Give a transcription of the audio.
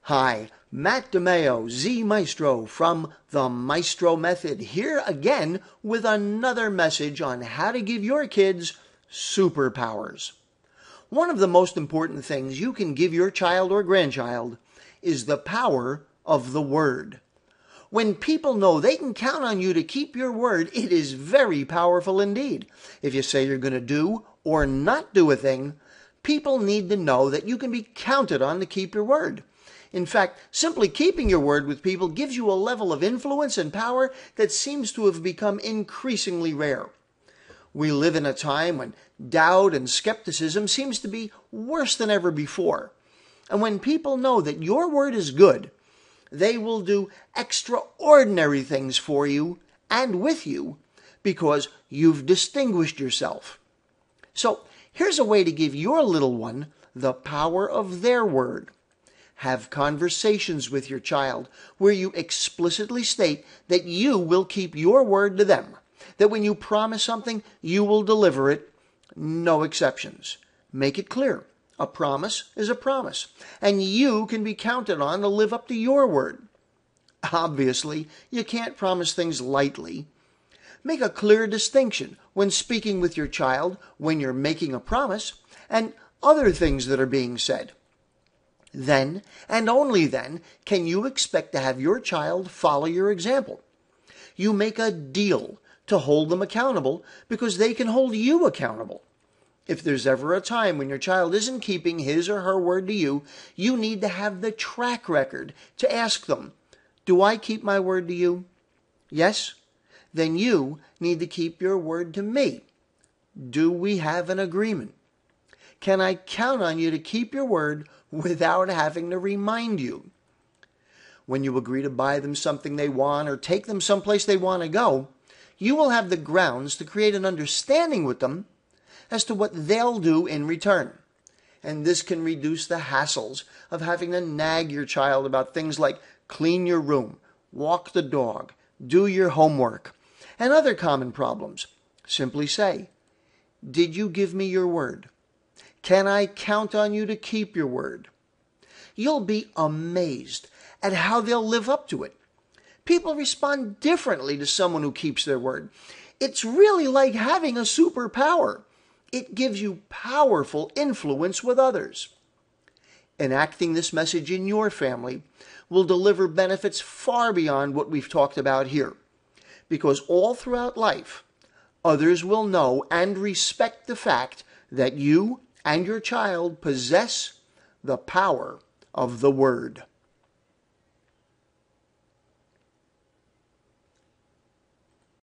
Hi, Matt DiMaio, Z Maestro from the Maestro Method, here again with another message on how to give your kids superpowers. One of the most important things you can give your child or grandchild is the power of the word. When people know they can count on you to keep your word, it is very powerful indeed. If you say you're going to do or not do a thing, people need to know that you can be counted on to keep your word. In fact, simply keeping your word with people gives you a level of influence and power that seems to have become increasingly rare. We live in a time when doubt and skepticism seems to be worse than ever before. And when people know that your word is good, they will do extraordinary things for you and with you because you've distinguished yourself. So here's a way to give your little one the power of their word. Have conversations with your child where you explicitly state that you will keep your word to them, that when you promise something, you will deliver it, no exceptions. Make it clear. A promise is a promise, and you can be counted on to live up to your word. Obviously, you can't promise things lightly. Make a clear distinction when speaking with your child when you're making a promise and other things that are being said. Then, and only then, can you expect to have your child follow your example. You make a deal to hold them accountable because they can hold you accountable. If there's ever a time when your child isn't keeping his or her word to you, you need to have the track record to ask them, do I keep my word to you? Yes? Then you need to keep your word to me. Do we have an agreement? Can I count on you to keep your word without having to remind you? When you agree to buy them something they want or take them someplace they want to go, you will have the grounds to create an understanding with them as to what they'll do in return. And this can reduce the hassles of having to nag your child about things like clean your room, walk the dog, do your homework, and other common problems. Simply say, did you give me your word? Can I count on you to keep your word? You'll be amazed at how they'll live up to it. People respond differently to someone who keeps their word. It's really like having a superpower. It gives you powerful influence with others. Enacting this message in your family will deliver benefits far beyond what we've talked about here, because all throughout life, others will know and respect the fact that you and your child possess the power of the word.